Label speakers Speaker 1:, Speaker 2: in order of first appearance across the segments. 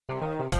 Speaker 1: Hello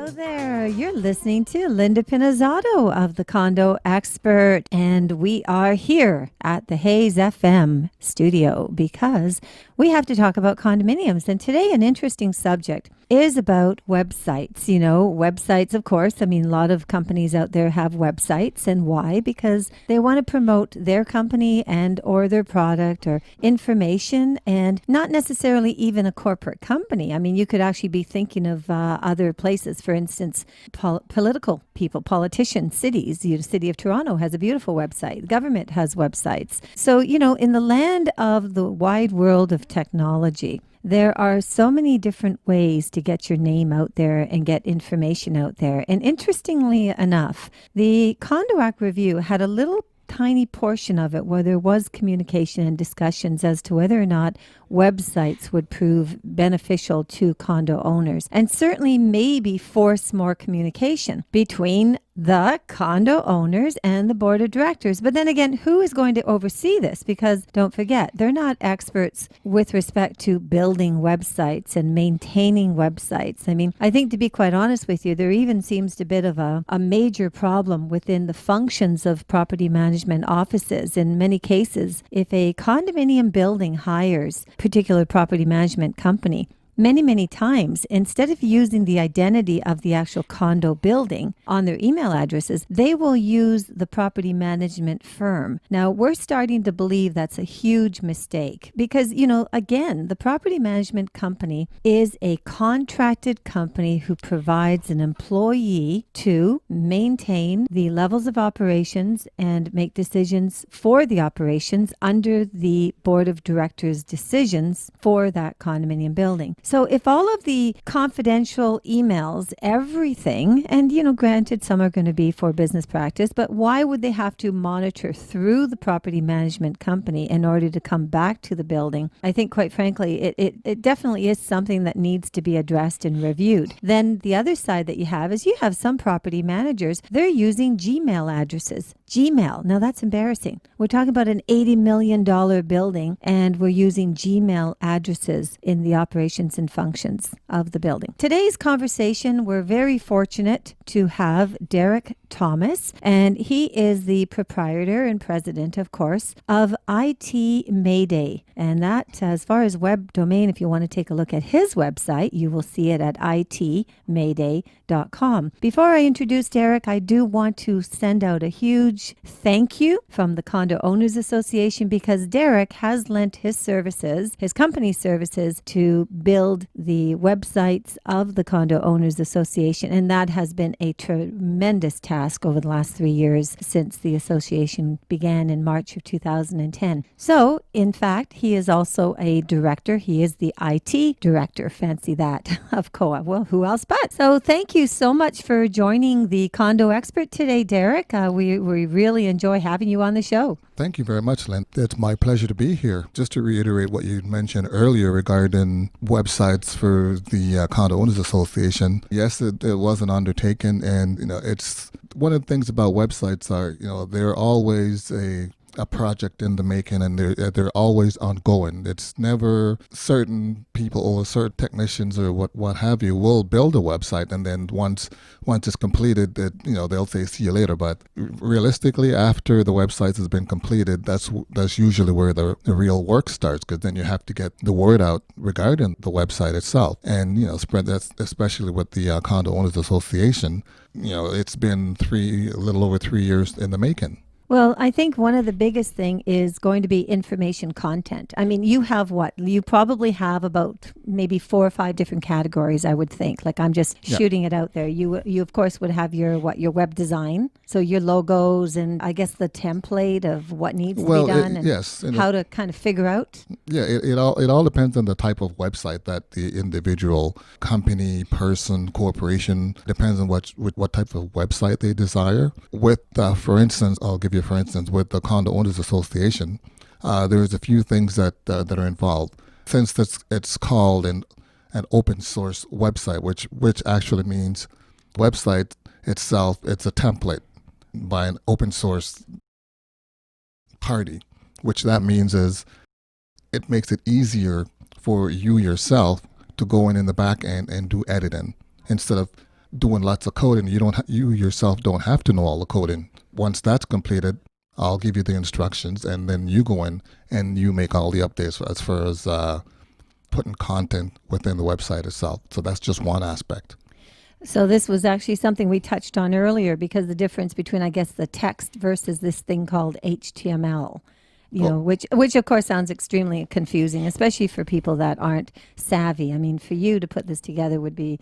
Speaker 1: there. You're listening to Linda Pinizzato of the Condo Expert, and we are here at the Hayes FM studio because we have to talk about condominiums. And today, an interesting subject is about websites. You know, websites, of course. I mean, a lot of companies out there have websites. And why? Because they want to promote their company and or their product or information, and not necessarily even a corporate company. I mean, you could actually be thinking of other places. For instance, political people, politicians, cities. The city of Toronto has a beautiful website. The government has websites. So, you know, in the land of the wide world of technology, there are so many different ways to get your name out there and get information out there. And interestingly enough, the Condo Act Review had a little tiny portion of it where there was communication and discussions as to whether or not websites would prove beneficial to condo owners, and certainly maybe force more communication between the condo owners and the board of directors. But then again, who is going to oversee this? Because don't forget, they're not experts with respect to building websites and maintaining websites. I mean, I think, to be quite honest with you, there even seems a bit of a major problem within the functions of property management offices. In many cases, if a condominium building hires a particular property management company, many times, instead of using the identity of the actual condo building on their email addresses, they will use the property management firm. Now, we're starting to believe that's a huge mistake because, you know, again, the property management company is a contracted company who provides an employee to maintain the levels of operations and make decisions for the operations under the board of directors' decisions for that condominium building. So if all of the confidential emails, everything, and, you know, granted, some are going to be for business practice, but why would they have to monitor through the property management company in order to come back to the building? I think, quite frankly, it definitely is something that needs to be addressed and reviewed. Then the other side that you have is you have some property managers, they're using Gmail addresses. Gmail. Now that's embarrassing. We're talking about an $80 million building and we're using Gmail addresses in the operations and functions of the building. Today's conversation, we're very fortunate to have Derek Thomas, and he is the proprietor and president, of course, of IT Mayday. And that, as far as web domain, if you want to take a look at his website, you will see it at itmayday.com. Before I introduce Derek, I do want to send out a huge thank you from the Condo Owners Association, because Derek has lent his services, his company's services, to build the websites of the Condo Owners Association. And that has been a tremendous task over the last 3 years since the association began in March of 2010. So, in fact, he is also a director. He is the IT director, fancy that, of COA. Well, who else but? So thank you so much for joining the Condo Expert today, Derek. We really enjoy having you on the show.
Speaker 2: Thank you very much, Lynn. It's my pleasure to be here. Just to reiterate what you mentioned earlier regarding websites for the Condo Owners Association, yes, it was an undertaking, and it's one of the things about websites are they're always a project in the making, and they're always ongoing. It's never certain people or certain technicians or what have you will build a website, and then once it's completed, that they'll say see you later. But realistically, after the website has been completed, that's usually where the real work starts, because then you have to get the word out regarding the website itself, and spread that, especially with the Condo Owners Association. It's been a little over 3 years in the making.
Speaker 1: Well, I think one of the biggest thing is going to be information content. I mean, you have what? You probably have about maybe 4 or 5 different categories, I would think. Like, I'm just shooting it out there. You of course would have your web design, so your logos, and I guess the template of what needs to be done, and how to kind of figure out.
Speaker 2: Yeah, it all depends on the type of website that the individual company, person, corporation, depends on what type of website they desire. With, for instance, I'll give you for instance, with the Condo Owners Association, there's a few things that are involved. Since it's called an open source website, which actually means website itself, it's a template by an open source party, which that means is it makes it easier for you yourself to go in the back end and do editing instead of doing lots of coding. You yourself don't have to know all the coding. Once that's completed, I'll give you the instructions, and then you go in and you make all the updates as far as putting content within the website itself. So that's just one aspect.
Speaker 1: So this was actually something we touched on earlier, because the difference between, I guess, the text versus this thing called HTML, which of course sounds extremely confusing, especially for people that aren't savvy. I mean, for you to put this together would be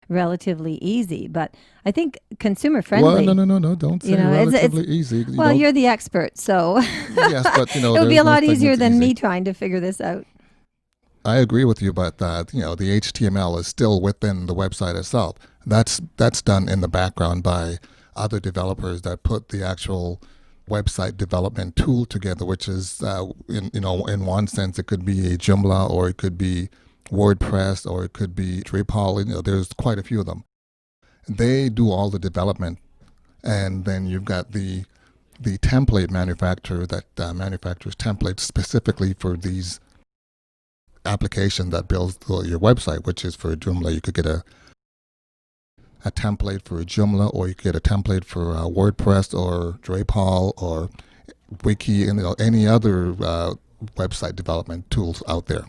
Speaker 1: relatively easy, but I think consumer friendly.
Speaker 2: Well, no, don't say relatively easy.
Speaker 1: You're the expert, so
Speaker 2: yes, but
Speaker 1: it would be a lot easier than me trying to figure this out.
Speaker 2: I agree with you, but the HTML is still within the website itself. That's done in the background by other developers that put the actual website development tool together, which is in one sense it could be a Joomla, or it could be WordPress, or it could be Drupal. There's quite a few of them. They do all the development, and then you've got the template manufacturer that manufactures templates specifically for these application that builds your website, which is for Joomla. You could get a template for Joomla, or you could get a template for WordPress or Drupal or Wiki, and any other website development tools out there.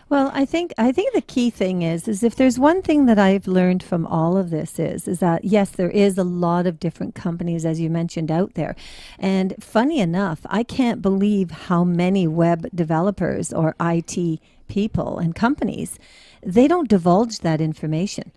Speaker 1: Well, I think the key thing is if there's one thing that I've learned from all of this is that, yes, there is a lot of different companies, as you mentioned, out there. And funny enough, I can't believe how many web developers or IT people and companies, they don't divulge that information.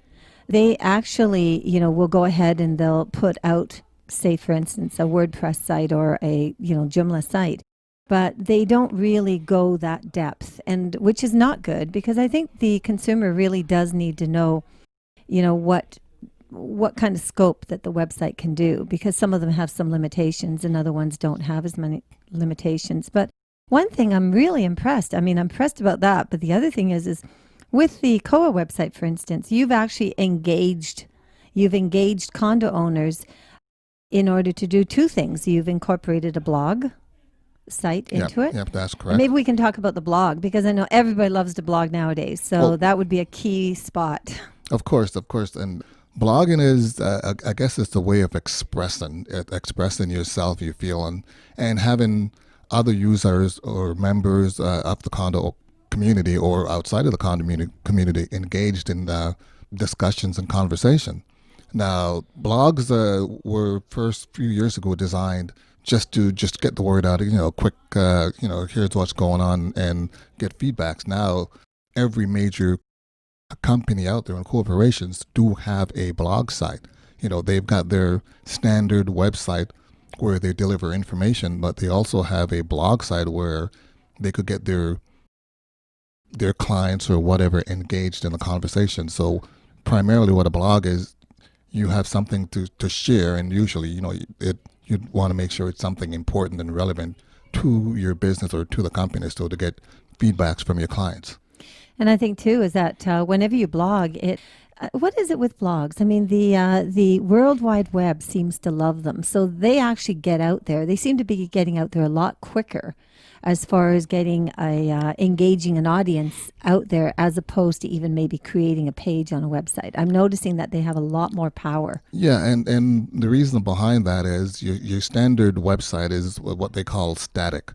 Speaker 1: They actually, will go ahead and they'll put out, say, for instance, a WordPress site or a, Joomla site, but they don't really go that depth, and which is not good, because I think the consumer really does need to know, what kind of scope that the website can do, because some of them have some limitations and other ones don't have as many limitations. But one thing I'm really impressed about that, but the other thing is with the COA website, for instance, you've actually engaged condo owners in order to do two things. You've incorporated a blog site into it.
Speaker 2: Yep, that's correct.
Speaker 1: And maybe we can talk about the blog, because I know everybody loves to blog nowadays. So that would be a key spot. Of
Speaker 2: course. And blogging is, I guess, it's the way of expressing yourself, you feel, and having other users or members of the condo community or outside of the condo community engaged in discussions and conversation. Now, blogs were first few years ago designed just to get the word out, quick, here's what's going on, and get feedbacks. Now, every major company out there and corporations do have a blog site. They've got their standard website where they deliver information, but they also have a blog site where they could get their clients or whatever engaged in the conversation. So primarily what a blog is, you have something to share, and usually, you'd want to make sure it's something important and relevant to your business or to the company, so to get feedbacks from your clients.
Speaker 1: And I think too is that whenever you blog, what is it with blogs? I mean, the World Wide Web seems to love them. So they actually get out there. They seem to be getting out there a lot quicker as far as getting engaging an audience out there, as opposed to even maybe creating a page on a website. I'm noticing that they have a lot more power.
Speaker 2: Yeah, and the reason behind that is your standard website is what they call static.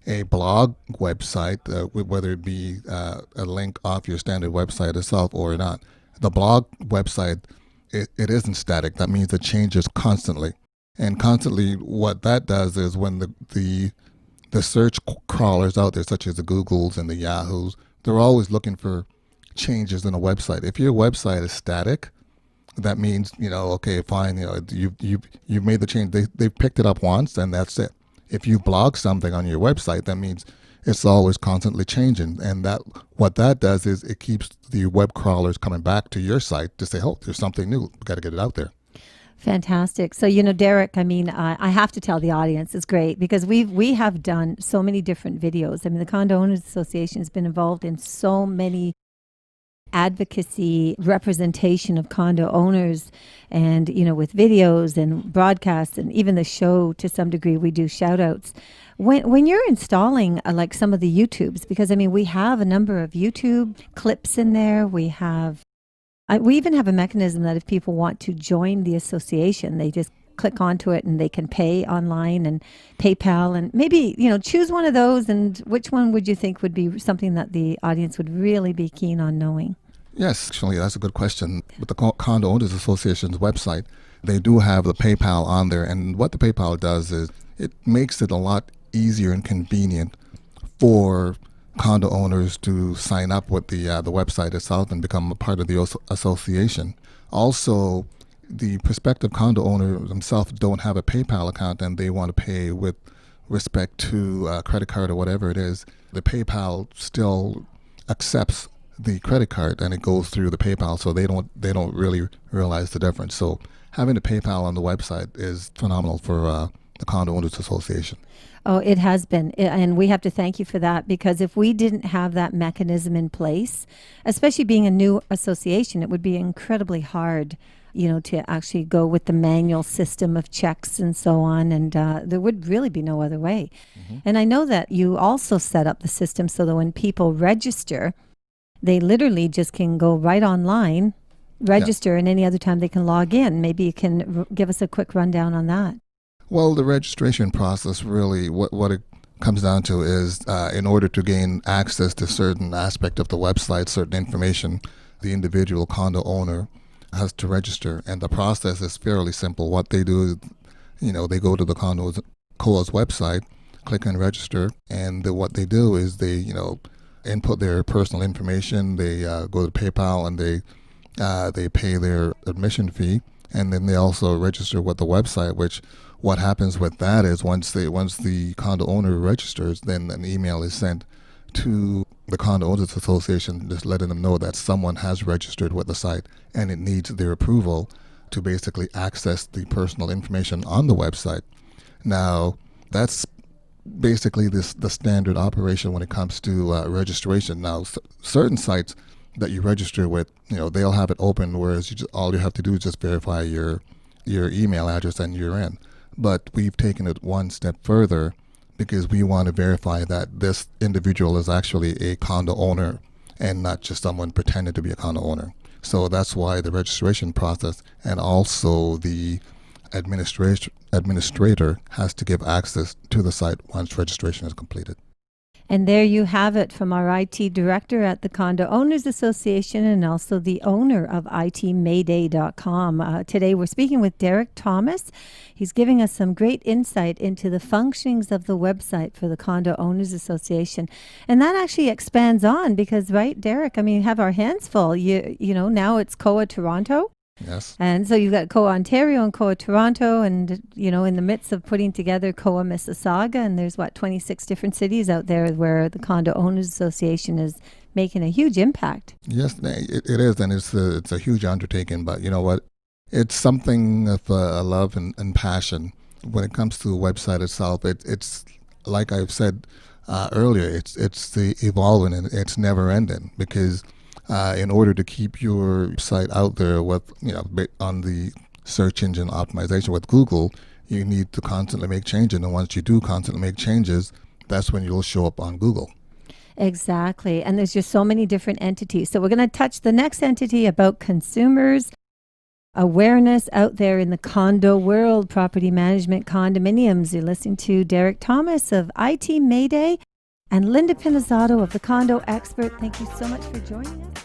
Speaker 2: A blog website, whether it be a link off your standard website itself or not, the blog website, it isn't static. That means it changes constantly. And constantly what that does is when the search crawlers out there, such as the Googles and the Yahoos, they're always looking for changes in a website. If your website is static, that means, okay, fine, you've made the change. They've picked it up once, and that's it. If you blog something on your website, that means it's always constantly changing. And what that does is it keeps the web crawlers coming back to your site to say, oh, there's something new. We've got to get it out there.
Speaker 1: Fantastic. So, Derek, I have to tell the audience, it's great, because we have done so many different videos. The Condo Owners Association has been involved in so many advocacy representation of condo owners, and with videos and broadcasts, and even the show, to some degree we do shout outs. When you're installing like some of the YouTubes, because I mean, we have a number of YouTube clips in there. We even have a mechanism that if people want to join the association, they just click onto it and they can pay online and PayPal and maybe, choose one of those. And which one would you think would be something that the audience would really be keen on knowing?
Speaker 2: Yes, actually, that's a good question. With the Condo Owners Association's website, they do have the PayPal on there. And what the PayPal does is it makes it a lot easier and convenient for condo owners to sign up with the website itself and become a part of the association. Also, the prospective condo owner themselves don't have a PayPal account and they want to pay with respect to a credit card or whatever it is. The PayPal still accepts the credit card and it goes through the PayPal, so they don't really realize the difference. So having the PayPal on the website is phenomenal for the Condo Owners Association.
Speaker 1: Oh, it has been. And we have to thank you for that, because if we didn't have that mechanism in place, especially being a new association, it would be incredibly hard, to actually go with the manual system of checks and so on. And there would really be no other way. Mm-hmm. And I know that you also set up the system so that when people register, they literally just can go right online, register, and any other time they can log in. Maybe you can give us a quick rundown on that.
Speaker 2: Well, the registration process really, what it comes down to is in order to gain access to certain aspect of the website, certain information, the individual condo owner has to register. And the process is fairly simple. What they do is, they go to the COA's website, click and register, and what they do is they, input their personal information. They go to PayPal and they pay their admission fee, and then they also register with the website. Which what happens with that is once the condo owner registers, then an email is sent to the Condo Owners Association, just letting them know that someone has registered with the site and it needs their approval to basically access the personal information on the website. Now, that's basically the standard operation when it comes to registration. Now, certain sites that you register with, they'll have it open, whereas all you have to do is just verify your email address and you're in. But we've taken it one step further because we want to verify that this individual is actually a condo owner and not just someone pretending to be a condo owner. So that's why the registration process and also the administrator has to give access to the site once registration is completed.
Speaker 1: And there you have it from our IT director at the Condo Owners Association and also the owner of itmayday.com. Today we're speaking with Derek Thomas. He's giving us some great insight into the functionings of the website for the Condo Owners Association. And that actually expands on because, right, Derek, I mean, you have our hands full. You now it's COA Toronto.
Speaker 2: Yes.
Speaker 1: And so you've got COA Ontario and COA Toronto and, in the midst of putting together COA Mississauga, and there's 26 different cities out there where the Condo Owners Association is making a huge impact.
Speaker 2: Yes, it is, and it's a huge undertaking, but you know what? It's something of a love and passion. When it comes to the website itself, it's like I've said earlier, it's the evolving and it's never ending because in order to keep your site out there with, on the search engine optimization with Google, you need to constantly make changes. And once you do constantly make changes, that's when you'll show up on Google.
Speaker 1: Exactly. And there's just so many different entities. So we're going to touch the next entity about consumers awareness out there in the condo world, property management, condominiums. You're listening to Derek Thomas of IT Mayday and Linda Pinizzotto of the Condo Expert. Thank you so much for joining us.